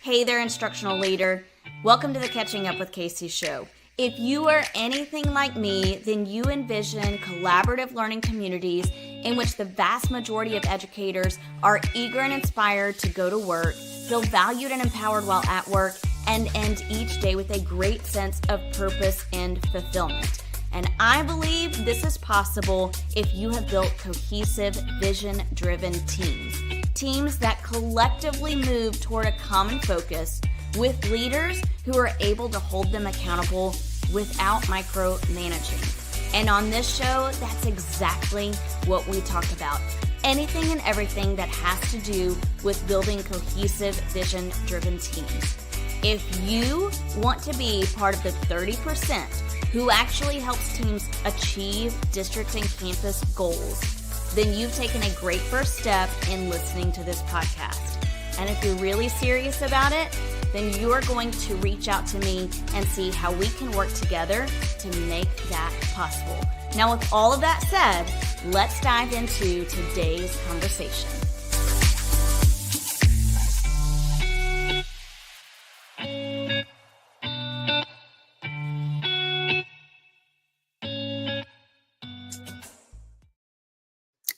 Hey there, instructional leader. Welcome to the Catching Up with Casey show. If you are anything like me, then you envision collaborative learning communities in which the vast majority of educators are eager and inspired to go to work, feel valued and empowered while at work, and end each day with a great sense of purpose and fulfillment. And I believe this is possible if you have built cohesive, vision-driven teams. Teams that collectively move toward a common focus with leaders who are able to hold them accountable without micromanaging. And on this show, that's exactly what we talk about. Anything and everything that has to do with building cohesive, vision-driven teams. If you want to be part of the 30% who actually helps teams achieve district and campus goals, then you've taken a great first step in listening to this podcast. And if you're really serious about it, then you are going to reach out to me and see how we can work together to make that possible. Now, with all of that said, let's dive into today's conversation.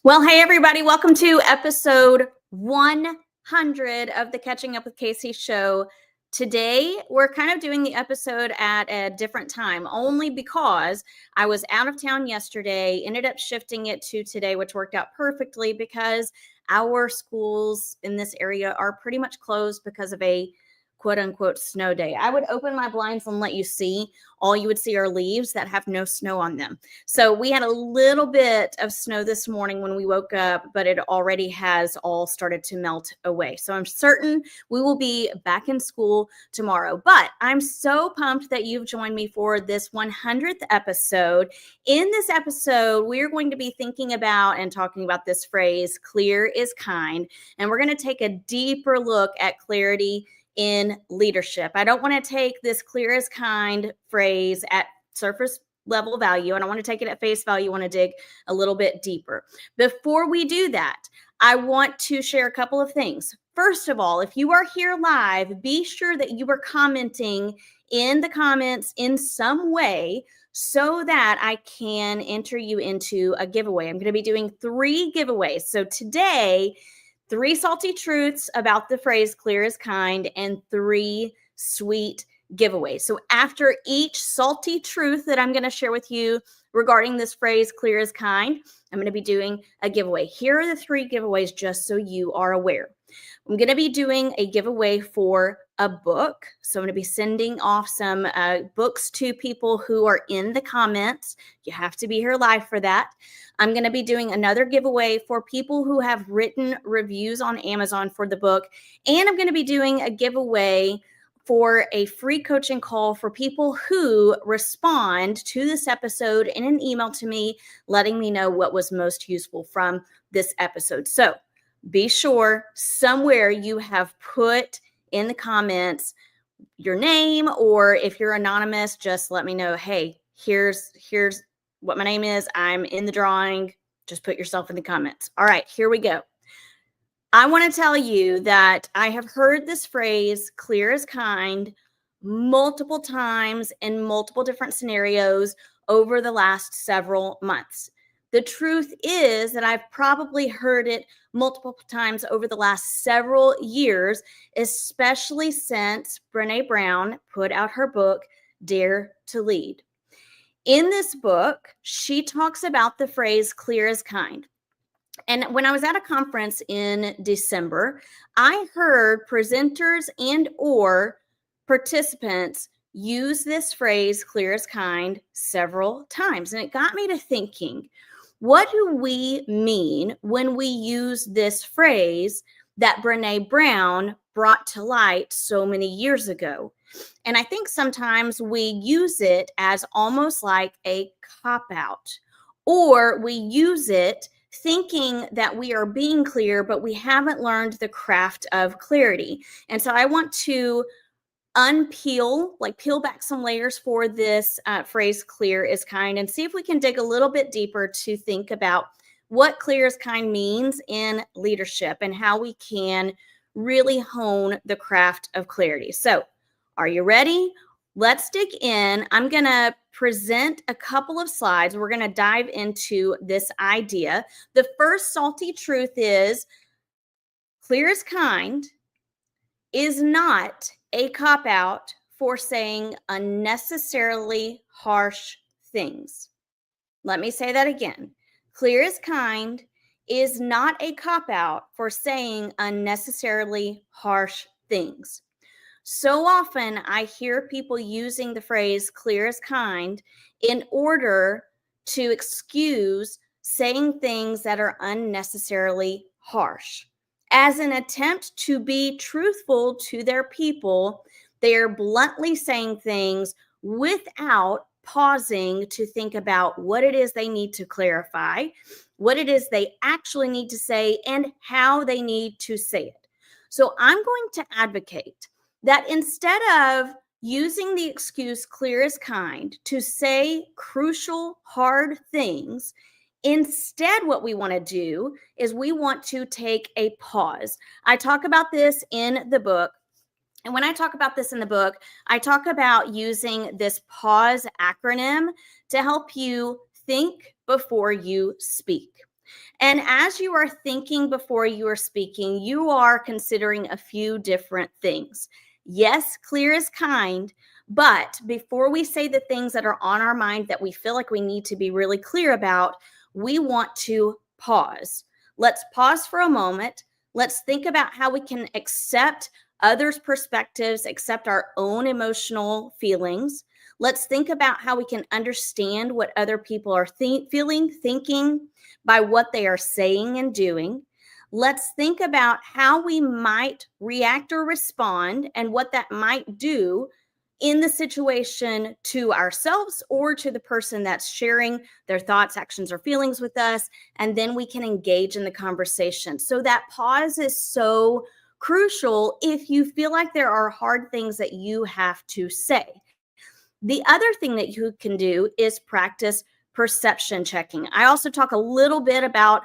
Well, hey, everybody. Welcome to episode 100 of the Catching Up with Casey show. Today, we're kind of doing the episode at a different time, only because I was out of town yesterday, ended up shifting it to today, which worked out perfectly because our schools in this area are pretty much closed because of a quote unquote snow day. I would open my blinds and let you see. All you would see are leaves that have no snow on them. So we had a little bit of snow this morning when we woke up, but it already has all started to melt away. So I'm certain we will be back in school tomorrow. But I'm so pumped that you've joined me for this 100th episode. In this episode, we're going to be thinking about and talking about this phrase, clear is kind. And we're going to take a deeper look at clarity in leadership. I don't want to take this clear as kind phrase at surface level value. I don't want to take it at face value. I want to dig a little bit deeper. Before we do that, I want to share a couple of things. First of all, if you are here live, be sure that you are commenting in the comments in some way so that I can enter you into a giveaway. I'm going to be doing 3 giveaways. So today, 3 salty truths about the phrase clear is kind and 3 sweet giveaways. So after each salty truth that I'm going to share with you regarding this phrase clear is kind, I'm going to be doing a giveaway. Here are the 3 giveaways just so you are aware. I'm going to be doing a giveaway for a book. So I'm going to be sending off some books to people who are in the comments. You have to be here live for that. I'm going to be doing another giveaway for people who have written reviews on Amazon for the book. And I'm going to be doing a giveaway for a free coaching call for people who respond to this episode in an email to me, letting me know what was most useful from this episode. So be sure somewhere you have put in the comments your name, or if you're anonymous, just let me know, hey, here's what my name is. I'm in the drawing. Just put yourself in the comments. All right, here we go. I want to tell you that I have heard this phrase, clear as kind, multiple times in multiple different scenarios over the last several months. The truth is that I've probably heard it multiple times over the last several years, especially since Brené Brown put out her book, Dare to Lead. In this book, she talks about the phrase clear as kind. And when I was at a conference in December, I heard presenters and or participants use this phrase clear as kind several times. And it got me to thinking, what do we mean when we use this phrase that Brené Brown brought to light so many years ago? And I think sometimes we use it as almost like a cop-out, or we use it thinking that we are being clear, but we haven't learned the craft of clarity. And so I want to peel back some layers for this phrase clear is kind, and see if we can dig a little bit deeper to think about what clear is kind means in leadership and how we can really hone the craft of clarity. So, are you ready? Let's dig in. I'm going to present a couple of slides. We're going to dive into this idea. The first salty truth is clear is kind is not a cop out for saying unnecessarily harsh things. Let me say that again. Clear is kind is not a cop out for saying unnecessarily harsh things. So often I hear people using the phrase clear is kind in order to excuse saying things that are unnecessarily harsh. As an attempt to be truthful to their people, they are bluntly saying things without pausing to think about what it is they need to clarify, what it is they actually need to say, and how they need to say it. So I'm going to advocate that instead of using the excuse clear is kind to say crucial, hard things, instead, what we want to do is we want to take a pause. I talk about this in the book. And when I talk about this in the book, I talk about using this pause acronym to help you think before you speak. And as you are thinking before you are speaking, you are considering a few different things. Yes, clear is kind, but before we say the things that are on our mind that we feel like we need to be really clear about, we want to pause. Let's pause for a moment. Let's think about how we can accept others' perspectives, accept our own emotional feelings. Let's think about how we can understand what other people are feeling, thinking by what they are saying and doing. Let's think about how we might react or respond and what that might do in the situation to ourselves or to the person that's sharing their thoughts, actions, or feelings with us. And then we can engage in the conversation. So that pause is so crucial if you feel like there are hard things that you have to say. The other thing that you can do is practice perception checking. I also talk a little bit about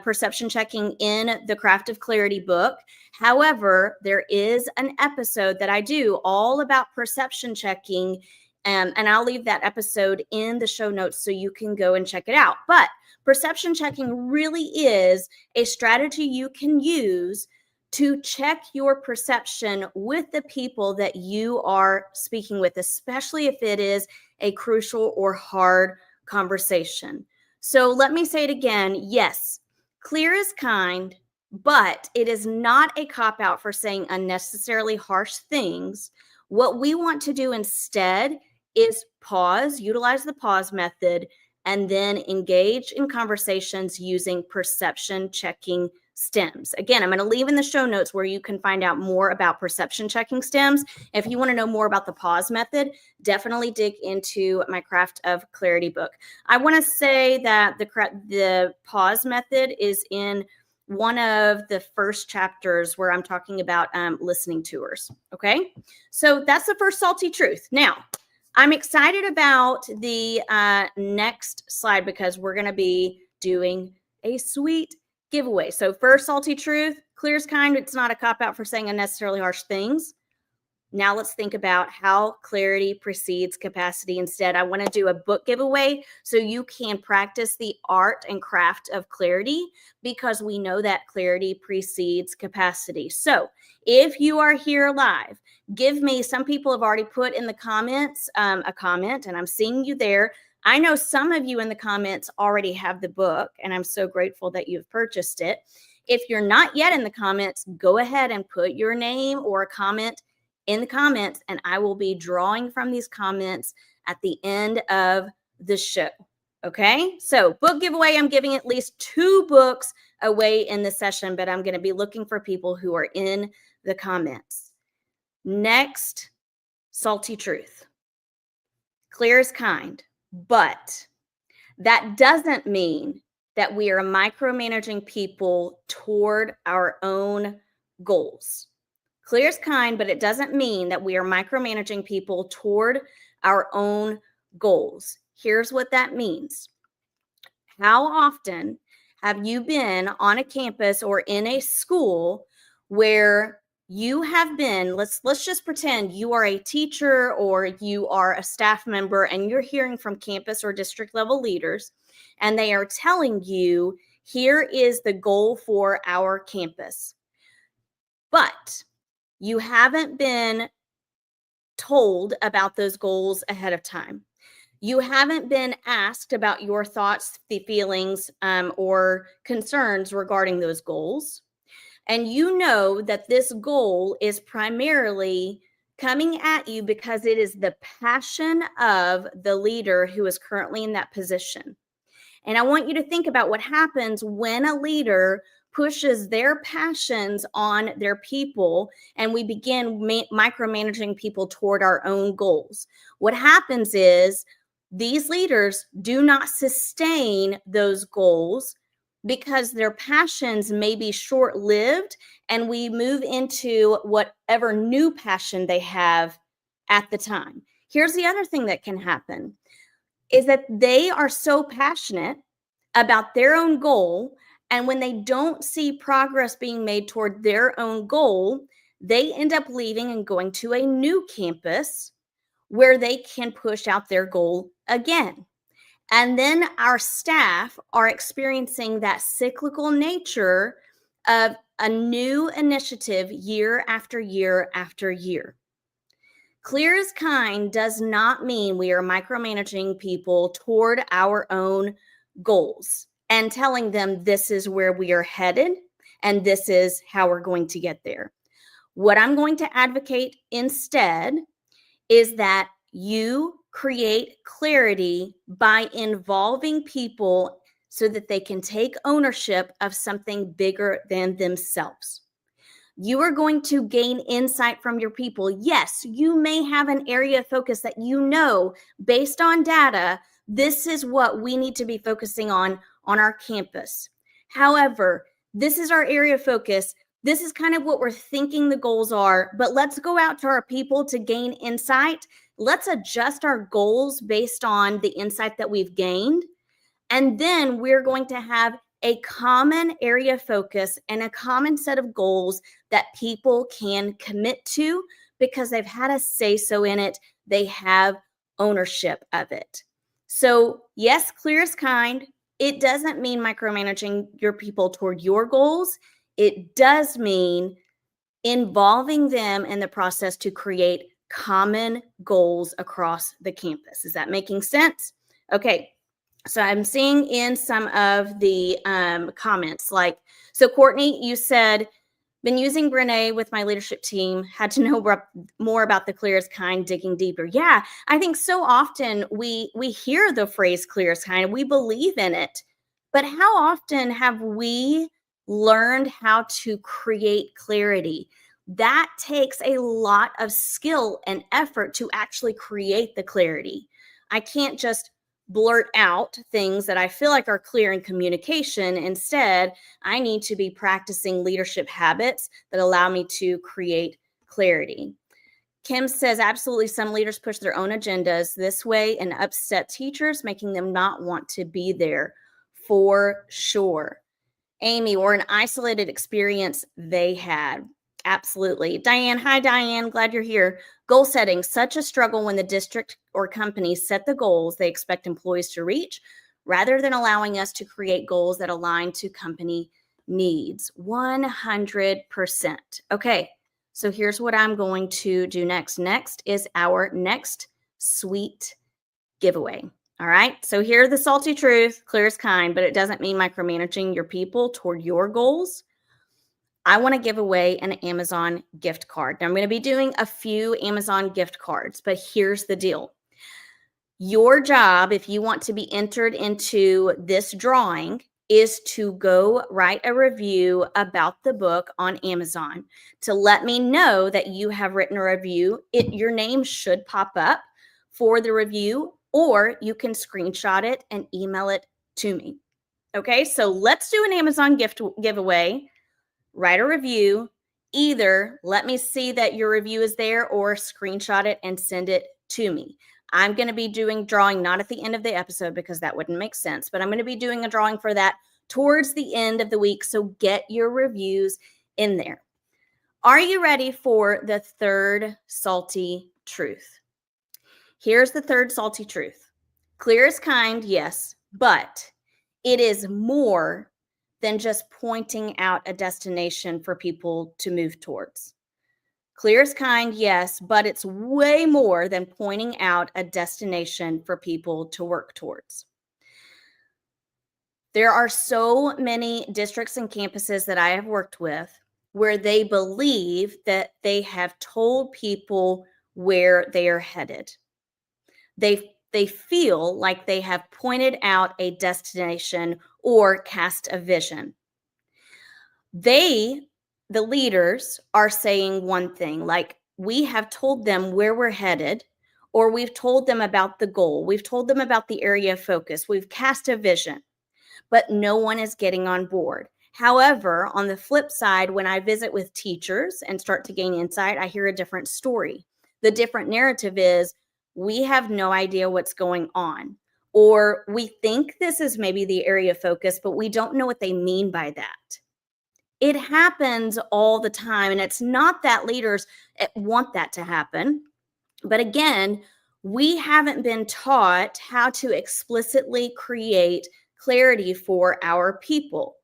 perception checking in the Craft of Clarity book. However, there is an episode that I do all about perception checking, and I'll leave that episode in the show notes so you can go and check it out. But perception checking really is a strategy you can use to check your perception with the people that you are speaking with, especially if it is a crucial or hard conversation. So let me say it again. Yes, clear is kind, but it is not a cop out for saying unnecessarily harsh things. What we want to do instead is pause, utilize the pause method, and then engage in conversations using perception checking stems. Again, I'm going to leave in the show notes where you can find out more about perception checking stems. If you want to know more about the pause method, definitely dig into my Craft of Clarity book. I want to say that the pause method is in one of the first chapters where I'm talking about listening tours. Okay, so that's the first salty truth. Now, I'm excited about the next slide because we're going to be doing a sweet giveaway. So first salty truth, clear is kind. It's not a cop out for saying unnecessarily harsh things. Now let's think about how clarity precedes capacity. Instead, I want to do a book giveaway so you can practice the art and craft of clarity because we know that clarity precedes capacity. So if you are here live, give me, some people have already put in the comments a comment, and I'm seeing you there. I know some of you in the comments already have the book, and I'm so grateful that you've purchased it. If you're not yet in the comments, go ahead and put your name or a comment in the comments, and I will be drawing from these comments at the end of the show. Okay, so book giveaway, I'm giving at least 2 books away in the session, but I'm going to be looking for people who are in the comments. Next, salty truth. Clear is kind, but that doesn't mean that we are micromanaging people toward our own goals. Clear is kind, but it doesn't mean that we are micromanaging people toward our own goals. Here's what that means. How often have you been on a campus or in a school where you have been, let's just pretend you are a teacher or you are a staff member and you're hearing from campus or district level leaders and they are telling you, here is the goal for our campus. But you haven't been told about those goals ahead of time. You haven't been asked about your thoughts, the feelings, or concerns regarding those goals. And you know that this goal is primarily coming at you because it is the passion of the leader who is currently in that position. And I want you to think about what happens when a leader pushes their passions on their people and we begin micromanaging people toward our own goals. What happens is these leaders do not sustain those goals because their passions may be short lived and we move into whatever new passion they have at the time. Here's the other thing that can happen is that they are so passionate about their own goal. And when they don't see progress being made toward their own goal, they end up leaving and going to a new campus where they can push out their goal again. And then our staff are experiencing that cyclical nature of a new initiative year after year after year. Clear as kind does not mean we are micromanaging people toward our own goals and telling them this is where we are headed and this is how we're going to get there. What I'm going to advocate instead is that you create clarity by involving people so that they can take ownership of something bigger than themselves. You are going to gain insight from your people. Yes, you may have an area of focus that you know based on data, this is what we need to be focusing on our campus. However, this is our area of focus. This is kind of what we're thinking the goals are, but let's go out to our people to gain insight. Let's adjust our goals based on the insight that we've gained. And then we're going to have a common area of focus and a common set of goals that people can commit to because they've had a say so in it. They have ownership of it. So yes, clear as kind. It doesn't mean micromanaging your people toward your goals. It does mean involving them in the process to create common goals across the campus. Is that making sense? Okay. So I'm seeing in some of the comments, so Courtney, you said, been using Brene with my leadership team, had to know more about the clear as kind, digging deeper. Yeah, I think so often we hear the phrase clear as kind, we believe in it, but how often have we learned how to create clarity? That takes a lot of skill and effort to actually create the clarity. I can't just blurt out things that I feel like are clear in communication. Instead, I need to be practicing leadership habits that allow me to create clarity. Kim says, absolutely, some leaders push their own agendas this way and upset teachers, making them not want to be there, for sure. Amy, or an isolated experience they had. Absolutely. Diane, hi, Diane. Glad you're here. Goal setting, such a struggle when the district or company set the goals they expect employees to reach, rather than allowing us to create goals that align to company needs. 100%. Okay, so here's what I'm going to do next. Next is our next sweet giveaway. All right, so here's the salty truth, clear as kind, but it doesn't mean micromanaging your people toward your goals. I want to give away an Amazon gift card. Now, I'm going to be doing a few Amazon gift cards, but here's the deal. Your job, if you want to be entered into this drawing, is to go write a review about the book on Amazon to let me know that you have written a review. Your name should pop up for the review, or you can screenshot it and email it to me. Okay, so let's do an Amazon gift giveaway. Write a review. Either let me see that your review is there or screenshot it and send it to me. I'm going to be doing drawing not at the end of the episode because that wouldn't make sense, but I'm going to be doing a drawing for that towards the end of the week. So get your reviews in there. Are you ready for the third salty truth? Here's the third salty truth. Clear is kind, yes, but it is more than just pointing out a destination for people to move towards. Clear is kind, yes, but it's way more than pointing out a destination for people to work towards. There are so many districts and campuses that I have worked with where they believe that they have told people where they are headed. They feel like they have pointed out a destination or cast a vision. They, the leaders, are saying one thing, like, we have told them where we're headed, or we've told them about the goal, we've told them about the area of focus, we've cast a vision, but no one is getting on board. However, on the flip side, when I visit with teachers and start to gain insight, I hear a different story. The different narrative is, we have no idea what's going on, or we think this is maybe the area of focus, but we don't know what they mean by that. It happens all the time, and it's not that leaders want that to happen. But again, we haven't been taught how to explicitly create clarity for our people.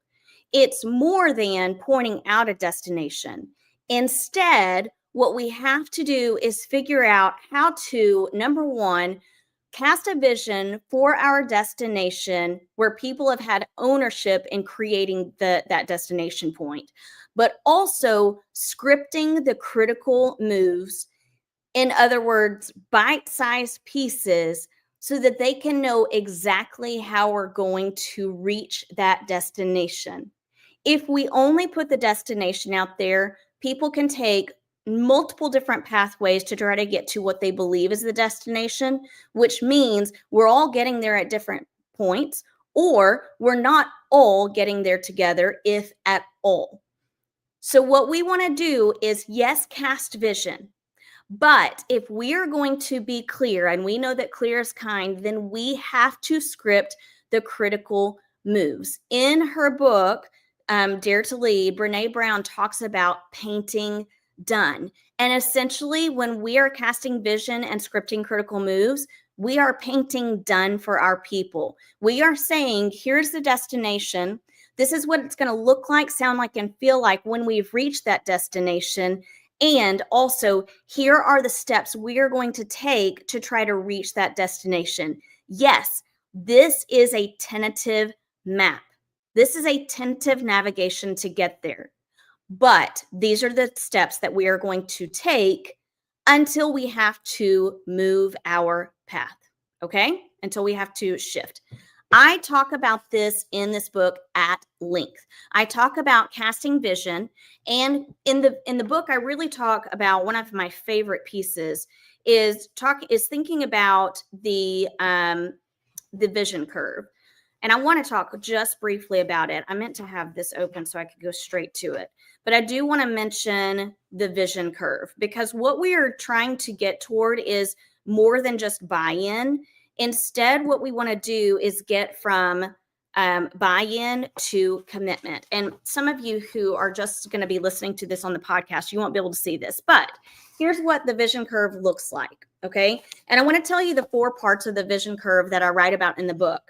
It's more than pointing out a destination. Instead, what we have to do is figure out how to, number one, cast a vision for our destination where people have had ownership in creating that destination point, but also scripting the critical moves. In other words, bite-sized pieces so that they can know exactly how we're going to reach that destination. If we only put the destination out there, people can take multiple different pathways to try to get to what they believe is the destination, which means we're all getting there at different points, or we're not all getting there together, if at all. So, what we want to do is, yes, cast vision. But if we are going to be clear, and we know that clear is kind, then we have to script the critical moves. In her book, Dare to Lead, Brene Brown talks about painting done. And essentially, when we are casting vision and scripting critical moves, we are painting done for our people. We are saying, here's the destination. This is what it's going to look like, sound like, and feel like when we've reached that destination. And also, here are the steps we are going to take to try to reach that destination. Yes, this is a tentative map. This is a tentative navigation to get there. But these are the steps that we are going to take until we have to move our path, okay? Until we have to shift. I talk about this in this book at length. I talk about casting vision, and in the book, I really talk about one of my favorite pieces is thinking about the vision curve. And I want to talk just briefly about it. I meant to have this open so I could go straight to it. But I do want to mention the vision curve, because what we are trying to get toward is more than just buy-in. Instead, what we want to do is get from buy-in to commitment. And some of you who are just going to be listening to this on the podcast, you won't be able to see this. But here's what the vision curve looks like, okay? And I want to tell you the 4 parts of the vision curve that I write about in the book.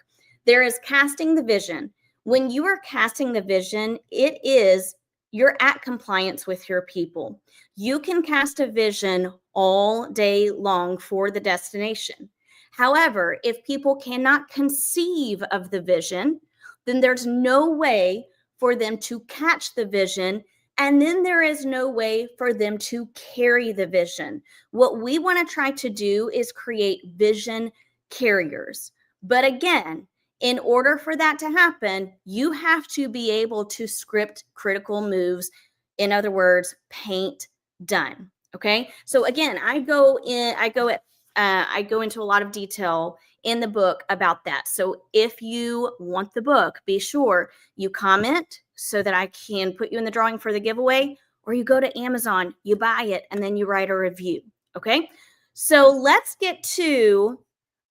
There is casting the vision. When you are casting the vision, you're at compliance with your people. You can cast a vision all day long for the destination. However, if people cannot conceive of the vision, then there's no way for them to catch the vision, and then there is no way for them to carry the vision. What we want to try to do is create vision carriers. But again, in order for that to happen, you have to be able to script critical moves. In other words, paint done. Okay. So again, I go into a lot of detail in the book about that. So if you want the book, be sure you comment so that I can put you in the drawing for the giveaway, or you go to Amazon, you buy it, and then you write a review. Okay. So let's get to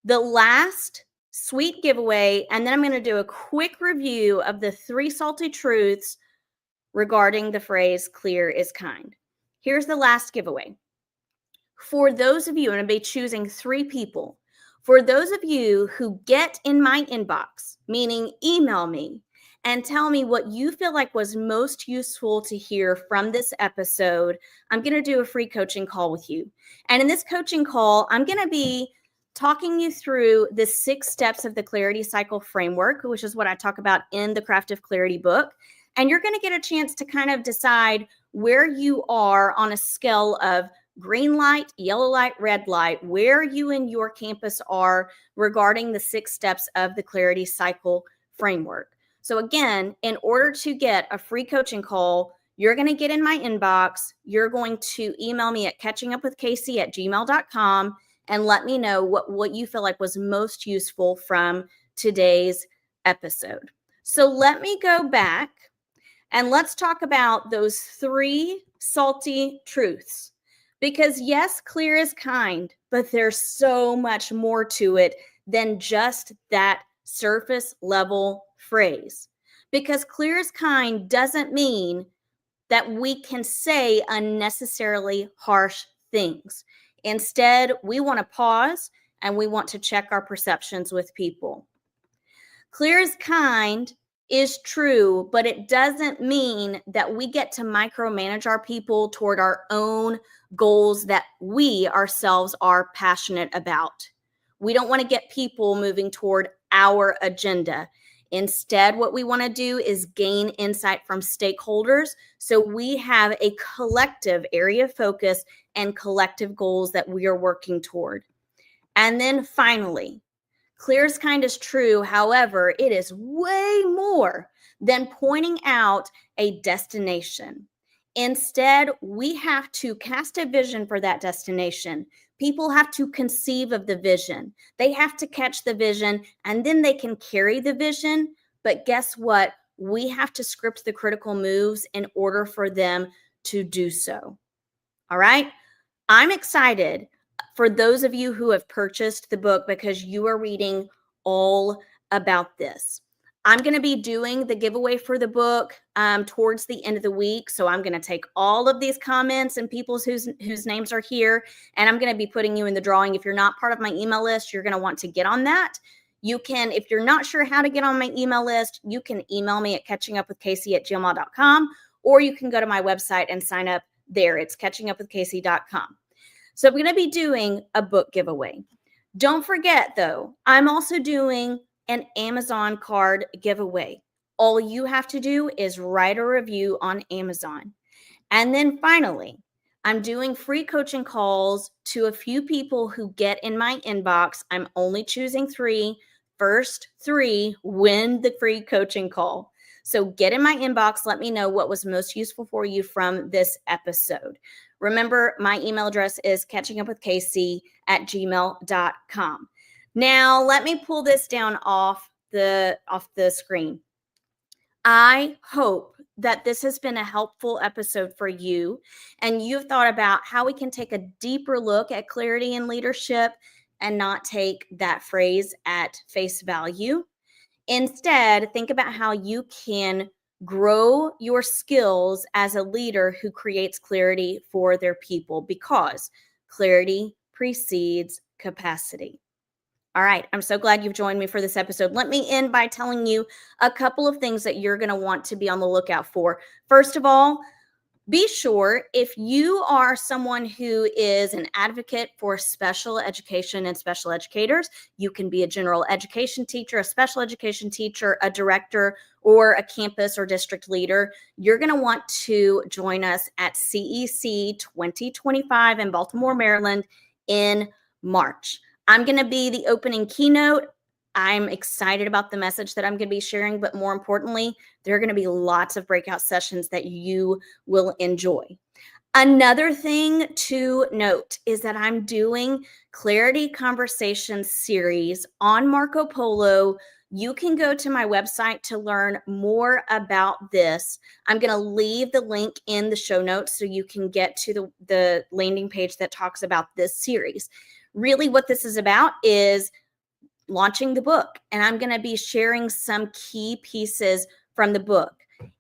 the last sweet giveaway, and then I'm going to do a quick review of the 3 salty truths regarding the phrase clear is kind. here's the last giveaway. For those of you, and I'll be choosing 3 people, for those of you who get in my inbox, meaning email me and tell me what you feel like was most useful to hear from this episode, I'm going to do a free coaching call with you. And in this coaching call, I'm going to be talking you through the 6 steps of the clarity cycle framework, which is what I talk about in the Craft of Clarity book. And you're going to get a chance to kind of decide where you are on a scale of green light, yellow light, red light, where you and your campus are regarding the 6 steps of the clarity cycle framework. So again, in order to get a free coaching call, you're going to get in my inbox. You're going to email me at catchingupwithkc@gmail.com and let me know what you feel like was most useful from today's episode. So let me go back and let's talk about those 3 salty truths. Because yes, clear is kind, but there's so much more to it than just that surface level phrase. Because clear is kind doesn't mean that we can say unnecessarily harsh things. Instead, we want to pause and we want to check our perceptions with people. Clear is kind is true, but it doesn't mean that we get to micromanage our people toward our own goals that we ourselves are passionate about. We don't want to get people moving toward our agenda. Instead, what we want to do is gain insight from stakeholders so we have a collective area of focus and collective goals that we are working toward. And then finally, clear is kind is true. However, it is way more than pointing out a destination. Instead, we have to cast a vision for that destination. People have to conceive of the vision. They have to catch the vision, and then they can carry the vision. But guess what? We have to script the critical moves in order for them to do so. All right? I'm excited for those of you who have purchased the book because you are reading all about this. I'm going to be doing the giveaway for the book towards the end of the week. So I'm going to take all of these comments and people's whose names are here, and I'm going to be putting you in the drawing. If you're not part of my email list, you're going to want to get on that. You can, if you're not sure how to get on my email list, you can email me at catchingupwithkc@gmail.com, or you can go to my website and sign up there. It's catchingupwithkc.com. So I'm going to be doing a book giveaway. Don't forget, though, I'm also doing an Amazon card giveaway. All you have to do is write a review on Amazon. And then finally, I'm doing free coaching calls to a few people who get in my inbox. I'm only choosing 3. First 3 win the free coaching call. So get in my inbox. Let me know what was most useful for you from this episode. Remember, my email address is catchingupwithkc@gmail.com. Now, let me pull this down off the screen. I hope that this has been a helpful episode for you, and you've thought about how we can take a deeper look at clarity in leadership and not take that phrase at face value. Instead, think about how you can grow your skills as a leader who creates clarity for their people, because clarity precedes capacity. All right, I'm so glad you've joined me for this episode. Let me end by telling you a couple of things that you're going to want to be on the lookout for. First of all, be sure, if you are someone who is an advocate for special education and special educators, you can be a general education teacher, a special education teacher, a director, or a campus or district leader. You're going to want to join us at CEC 2025 in Baltimore, Maryland in March. I'm going to be the opening keynote. I'm excited about the message that I'm going to be sharing, but more importantly, there are going to be lots of breakout sessions that you will enjoy. Another thing to note is that I'm doing Clarity Conversations series on Marco Polo. You can go to my website to learn more about this. I'm going to leave the link in the show notes so you can get to the landing page that talks about this series. Really, what this is about is launching the book, and I'm going to be sharing some key pieces from the book.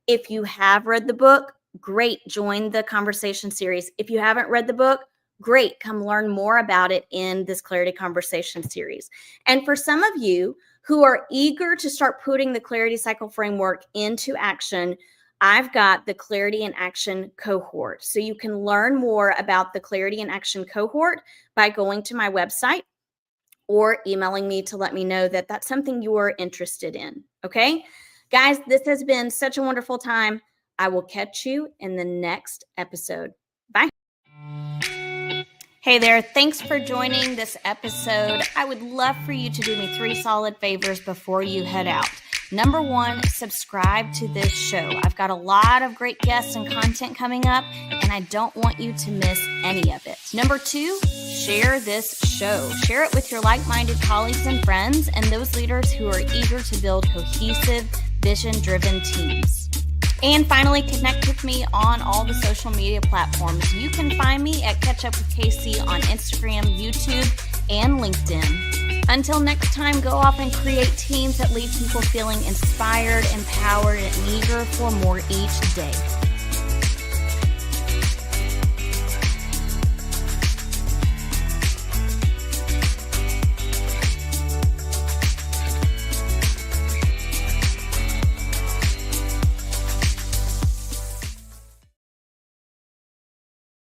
If you have read the book, great. Join the conversation series. If you haven't read the book, great. Come learn more about it in this Clarity Conversation series. And for some of you who are eager to start putting the Clarity Cycle framework into action, I've got the Clarity in Action cohort. So you can learn more about the Clarity in Action cohort by going to my website or emailing me to let me know that that's something you are interested in. Okay, guys, this has been such a wonderful time. I will catch you in the next episode. Bye. Hey there, thanks for joining this episode. I would love for you to do me 3 solid favors before you head out. Number 1, subscribe to this show. I've got a lot of great guests and content coming up, and I don't want you to miss any of it. Number 2, share this show. Share it with your like-minded colleagues and friends and those leaders who are eager to build cohesive, vision-driven teams. And finally, connect with me on all the social media platforms. You can find me at Catch Up with Casey on Instagram, YouTube, and LinkedIn. Until next time, go off and create teams that leave people feeling inspired, empowered, and eager for more each day.